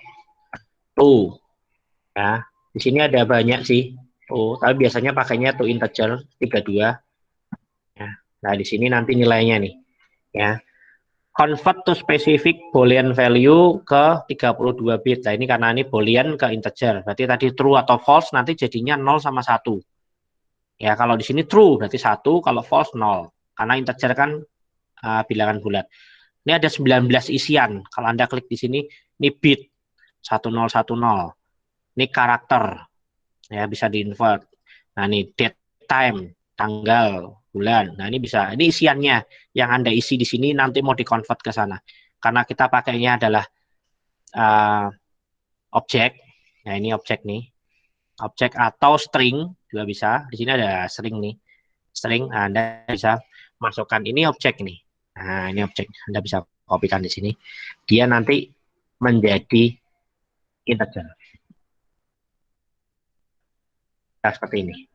A: to. Ya, di sini ada banyak sih. Oh, tapi biasanya pakainya to integer 32. Ya. Nah, di sini nanti nilainya nih. Ya. Convert to specific boolean value ke 32 bit. Nah, ini karena ini boolean ke integer. Berarti tadi true atau false nanti jadinya 0 sama 1. Ya, kalau di sini true berarti 1, kalau false 0. Karena integer kan bilangan bulat. Ini ada 19 isian. Kalau Anda klik di sini, ini bit 1010. Ini karakter. Ya, bisa di-invert. Nah, ini date time, tanggal, bulan. Nah, ini bisa. Ini isiannya yang Anda isi di sini nanti mau di-convert ke sana. Karena kita pakainya adalah objek. Nah, ini objek nih. Objek atau string juga bisa. Di sini ada string nih. String, nah, Anda bisa masukkan ini objek nih. Nah, ini objek. Anda bisa kopikan di sini. Dia nanti menjadi integer. Nah, seperti ini.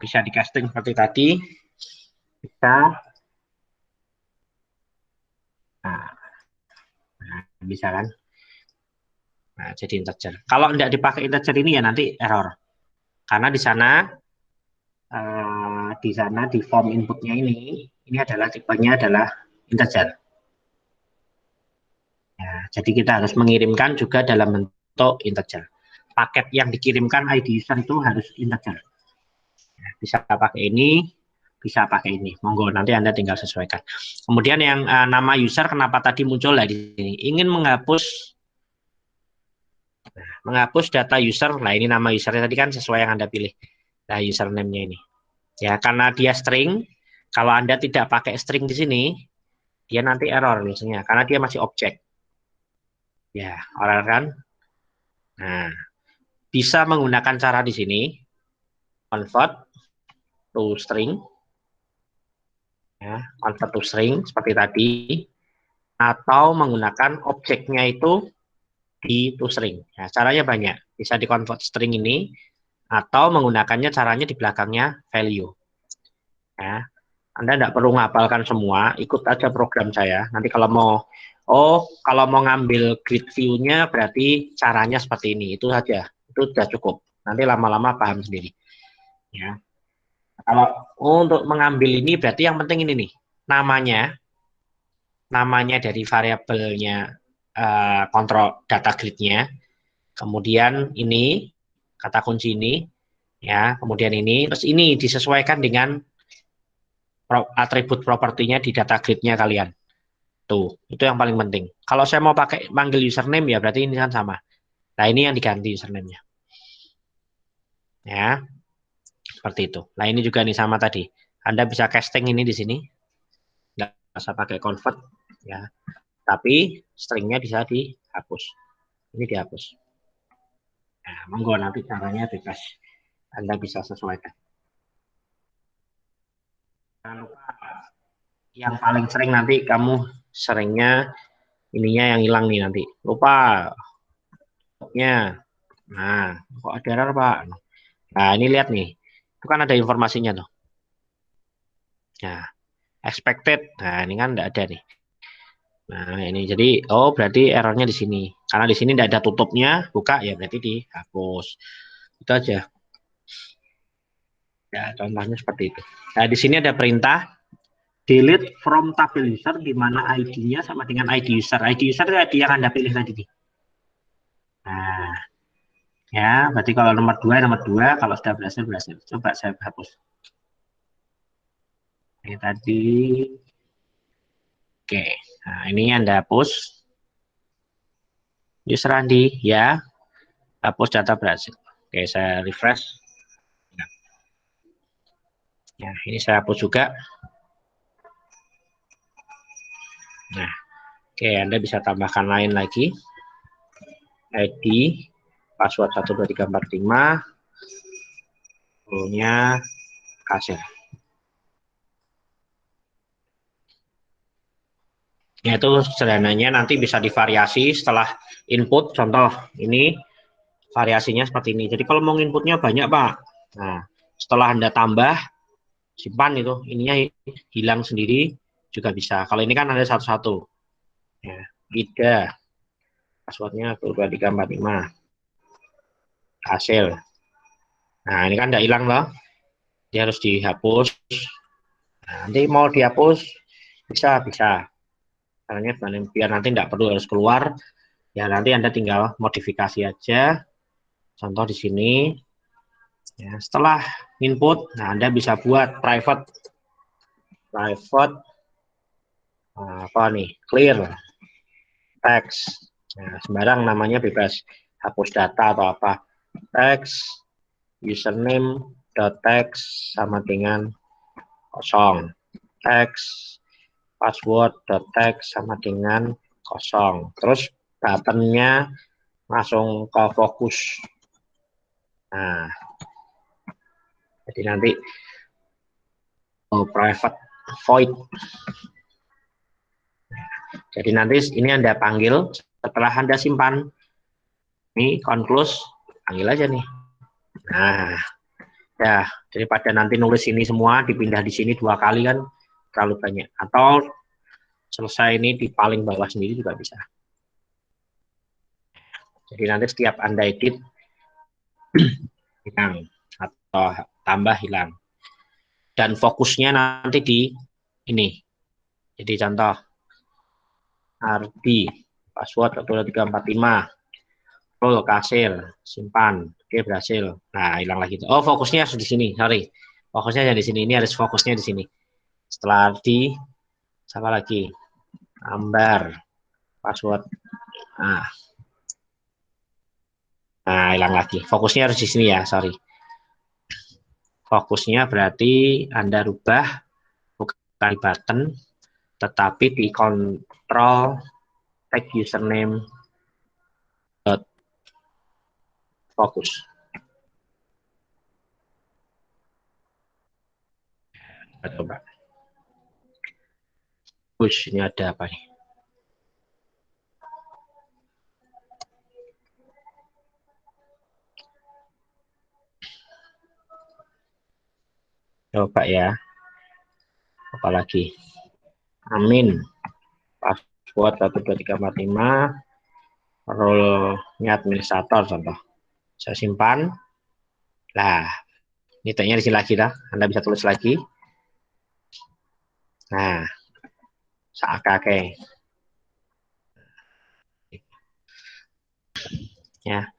A: Bisa di casting seperti tadi. Bisa. Nah, bisa kan? Nah, jadi integer. Kalau tidak dipakai integer ini ya nanti error. Karena di sana di form inputnya ini adalah tipenya adalah integer. Ya, jadi kita harus mengirimkan juga dalam bentuk integer. Paket yang dikirimkan ID user itu harus integer. Ya, bisa pakai ini, bisa pakai ini. Monggo nanti Anda tinggal sesuaikan. Kemudian yang nama user kenapa tadi muncul lah di sini? Ingin menghapus data user. Nah, ini nama usernya tadi kan sesuai yang Anda pilih. Nah, username-nya ini. Ya, karena dia string, kalau Anda tidak pakai string di sini, dia nanti error misalnya, karena dia masih objek. Ya, error kan? Nah, bisa menggunakan cara di sini, convert to string. Ya, convert to string seperti tadi. Atau menggunakan objeknya itu di toString. Ya, caranya banyak. Bisa di convert string ini atau menggunakannya caranya di belakangnya value. Ya, Anda tidak perlu ngapalkan semua, ikut aja program saya. Nanti kalau mau ngambil grid view-nya berarti caranya seperti ini. Itu saja. Itu sudah cukup. Nanti lama-lama paham sendiri. Ya. Kalau untuk mengambil ini berarti yang penting ini nih. Namanya dari variabelnya kontrol data grid-nya. Kemudian ini kata kunci ini, ya. Kemudian ini, terus ini disesuaikan dengan atribut propertinya di data grid-nya kalian. Tuh, itu yang paling penting. Kalau saya mau pakai manggil username ya berarti ini kan sama. Nah, ini yang diganti username-nya. Ya, seperti itu. Nah, ini juga nih sama tadi. Anda bisa casting ini di sini. Nggak usah pakai convert, ya. Tapi stringnya bisa dihapus. Ini dihapus. Nah, monggo nanti caranya bebas. Anda bisa sesuaikan. Jangan lupa yang paling sering nanti kamu seringnya ininya yang hilang nih nanti. Lupa nya. Nah, kok ada error, Pak? Nah, ini lihat nih. Itu kan ada informasinya tuh. Nah, expected. Nah, ini kan enggak ada nih. Nah, ini jadi berarti errornya di sini. Karena di sini tidak ada tutupnya, buka ya berarti dihapus. Itu aja. Ya, contohnya seperti itu. Nah, di sini ada perintah delete from tabel user di mana ID-nya sama dengan ID user. ID user itu ID yang Anda pilih tadi nih. Nah, ya, berarti kalau nomor 2, kalau sudah berhasil. Coba saya hapus. Ini tadi Oke, nah ini Anda hapus. User Andi, ya. Hapus data berhasil. Oke, saya refresh. Nah, ini saya hapus juga. Nah, oke, Anda bisa tambahkan lain lagi. ID, password 12345, role-nya kasir. Ya, itu sederhananya nanti bisa divariasi setelah input. Contoh, ini variasinya seperti ini. Jadi kalau mau inputnya banyak, Pak. Nah, setelah Anda tambah, simpan itu, ininya hilang sendiri juga bisa. Kalau ini kan ada satu-satu. Ya, tidak. Passwordnya 2345. Hasil. Nah, ini kan tidak hilang loh. Dia harus dihapus. Nah, nanti mau dihapus, bisa. Caranya biar nanti tidak perlu harus keluar. Ya, nanti Anda tinggal modifikasi aja. Contoh di sini. Ya, setelah input, nah Anda bisa buat private apa nih, clear text. Nah, sembarang namanya bebas, hapus data atau apa. Text username dot text sama dengan kosong. Text password dot text sama dengan kosong. Terus buttonnya langsung ke fokus. Nah, jadi nanti private void. Jadi nanti ini Anda panggil, setelah Anda simpan, ini conclose, panggil aja nih. Nah, ya, daripada nanti nulis ini semua, dipindah di sini 2 kali kan, terlalu banyak. Atau selesai ini di paling bawah sendiri juga bisa. Jadi nanti setiap Anda edit, hilang, atau tambah hilang. Dan fokusnya nanti di ini. Jadi contoh, RD, password 12345. Full kasir, simpan, oke berhasil. Nah, hilang lagi. Oh, fokusnya harus di sini, sorry. Fokusnya di sini, ini harus fokusnya di sini. Setelah di, sama lagi, ambar, password. Nah, hilang lagi. Fokusnya harus di sini ya, sorry. Fokusnya berarti Anda rubah, bukan di button, tetapi di control tag username dot fokus. Kita coba. Push, ini ada apa nih? Coba ya. Apalagi. Amin. Password 12345. Role-nya administrator contoh. Saya simpan. Nah, ini tagnya di sini lagi dah. Anda bisa tulis lagi. Nah, saat kakek. Ya,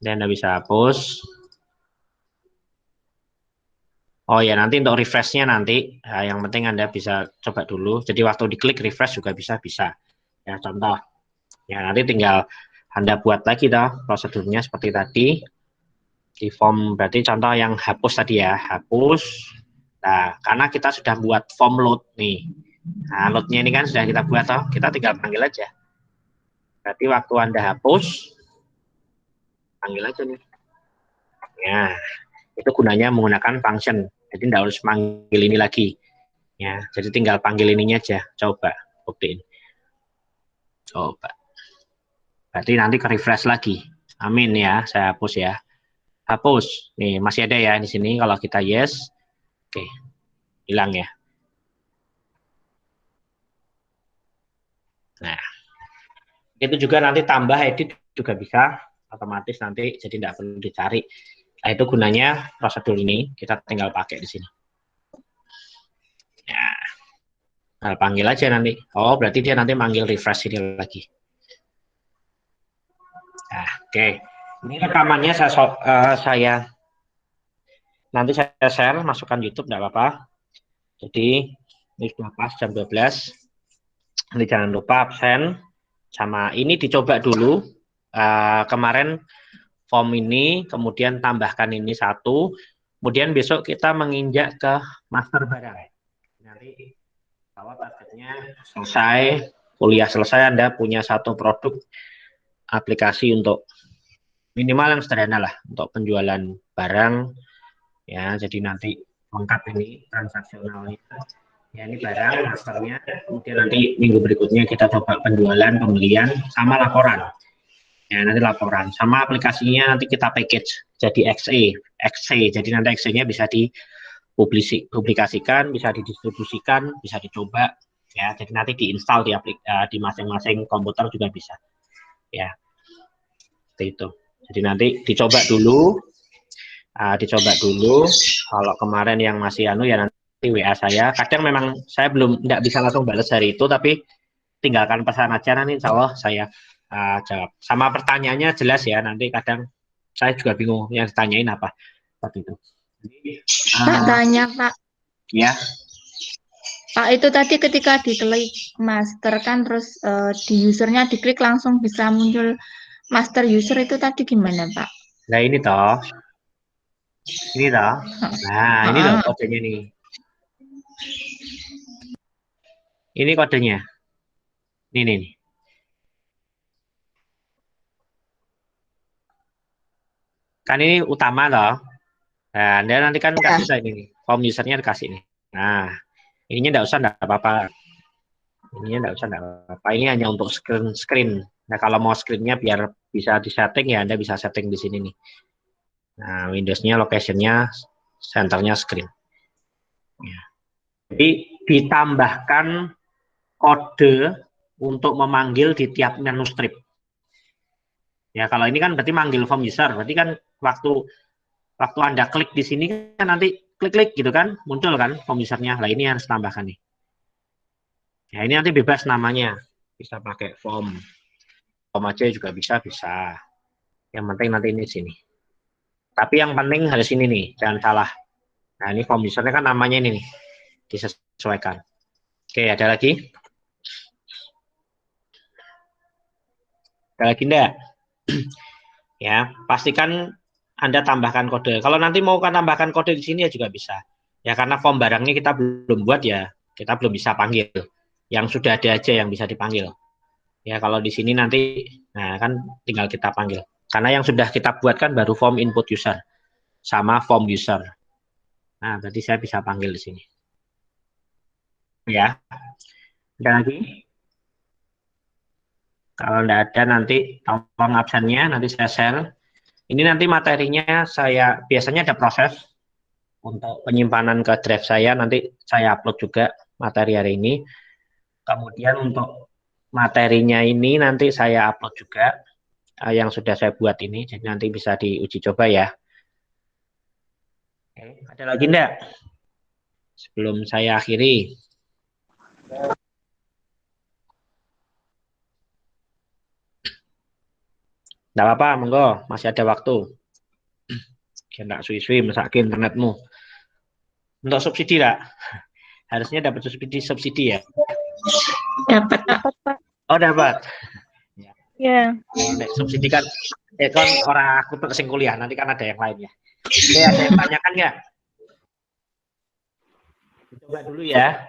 A: dan Anda bisa hapus. Oh ya, nanti untuk refresh-nya nanti, yang penting Anda bisa coba dulu. Jadi waktu diklik refresh juga bisa. Ya, contoh. Ya, nanti tinggal Anda buat lagi dah prosedurnya seperti tadi. Di form berarti contoh yang hapus tadi ya, hapus. Nah, karena kita sudah buat form load nih. Nah, load-nya ini kan sudah kita buat toh, kita tinggal panggil aja. Berarti waktu Anda hapus, panggil aja nih. Ya, itu gunanya menggunakan function. Jadi tidak harus manggil ini lagi. Ya, jadi tinggal panggil ininya aja. Coba buktiin. Coba. Berarti nanti ke refresh lagi. Amin ya, saya hapus ya. Hapus. Nih, masih ada ya di sini kalau kita yes. Oke. Hilang ya. Nah, itu juga nanti tambah edit juga bisa otomatis nanti jadi tidak perlu dicari. Nah, itu gunanya prosedur ini kita tinggal pakai di sini. Ya, nah, panggil aja nanti. Oh, berarti dia nanti manggil refresh ini lagi. Nah, oke. Ini rekamannya saya nanti saya share, masukkan YouTube, tidak apa-apa. Jadi ini sudah pas jam 12. Nanti jangan lupa absen. Sama ini dicoba dulu. Kemarin form ini, kemudian tambahkan ini satu. Kemudian besok kita menginjak ke master barang. Nanti kalau targetnya selesai, kuliah selesai, Anda punya satu produk aplikasi untuk minimal yang sederhana lah untuk penjualan barang ya. Jadi nanti lengkap ini transaksionalnya. Ya ini barang masternya, kemudian nanti minggu berikutnya kita coba penjualan, pembelian, sama laporan. Ya nanti laporan, sama aplikasinya nanti kita package jadi XE. Jadi nanti XE-nya bisa dipublikasikan, bisa didistribusikan, bisa dicoba. Ya, jadi nanti diinstal di masing-masing komputer juga bisa. Ya, seperti itu. Jadi nanti dicoba dulu. Kalau kemarin yang masih ya nanti WA saya. Kadang memang saya belum tidak bisa langsung balas hari itu, tapi tinggalkan pesan aja, nanti insya Allah saya jawab. Sama pertanyaannya jelas ya, nanti kadang saya juga bingung yang ditanyain apa seperti itu.
B: Pak, tanya Pak.
A: Ya.
B: Pak, itu tadi ketika diklik master kan terus di usernya diklik langsung bisa muncul master user, itu tadi gimana Pak?
A: Nah ini toh. Nah ini loh kodenya nih. Ini kodenya. Ini nih. Kan ini utama toh. Nah, Anda nanti kan kasih saya ini, form usernya dikasih nih. Nah, ininya enggak usah, enggak apa-apa. Ininya enggak usah, enggak apa-apa. Ini hanya untuk screen. Nah, kalau mau screen-nya biar bisa disetting ya, Anda bisa setting di sini nih. Nah, Windows-nya, location-nya, center-nya screen. Ya. Jadi, ditambahkan kode untuk memanggil di tiap menu strip. Ya, kalau ini kan berarti manggil form user. Berarti kan waktu Anda klik di sini kan nanti klik-klik gitu kan, muncul kan form usernya. Nah, ini harus tambahkan nih. Ya, ini nanti bebas namanya. Bisa pakai form aja juga bisa. Yang penting nanti ini sini. Tapi yang penting harus ini nih, jangan salah. Nah, ini form usernya kan namanya ini nih. Disesuaikan. Oke, ada lagi? Ada lagi enggak? Ya, pastikan Anda tambahkan kode. Kalau nanti mau tambahkan kode di sini ya juga bisa. Ya, karena form barangnya kita belum buat ya, kita belum bisa panggil. Yang sudah ada aja yang bisa dipanggil. Ya, kalau di sini nanti, nah kan tinggal kita panggil. Karena yang sudah kita buat kan baru form input user sama form user. Nah, berarti saya bisa panggil di sini. Ya, ada lagi? Kalau tidak ada nanti tolong absennya, nanti saya share. Ini nanti materinya saya biasanya ada proses untuk penyimpanan ke drive saya, nanti saya upload juga materi hari ini. Kemudian untuk materinya ini nanti saya upload juga yang sudah saya buat ini, jadi nanti bisa diuji coba ya. Oke, ada lagi enggak? Sebelum saya akhiri. Enggak apa-apa, monggo, masih ada waktu. Enggak suwi-suwi mesake internetmu. Untuk subsidi enggak? Harusnya dapat subsidi ya.
B: Dapat Pak.
A: Oh, dapat.
B: Ya.
A: Nek subsidi kan kan orang aku tuh sing kuliah, nanti kan ada yang lain ya. Oke, ada yang tanyakan nggak? Coba dulu ya.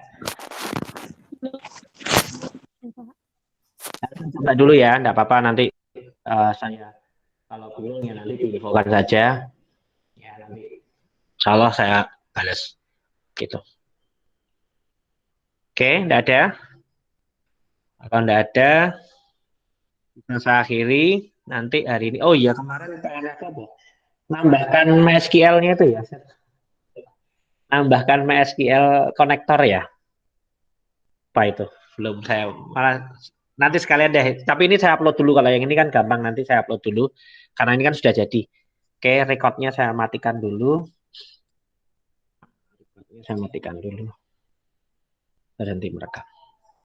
A: Coba dulu ya, enggak apa-apa, nanti saya kalau bingung ya nanti diinfokan saja. Ya nanti insyaallah saya balas gitu. Oke, enggak ada. Kalau enggak ada, bisa saya akhiri nanti hari ini. Oh iya, kemarin PNS apa? Nambahkan MySQL-nya itu ya. Nambahkan MySQL konektor ya. Apa itu? Belum saya malah nanti sekalian deh. Tapi ini saya upload dulu, kalau yang ini kan gampang, nanti saya upload dulu karena ini kan sudah jadi. Oke, recordnya saya matikan dulu. Saya matikan dulu. Berhenti merekam.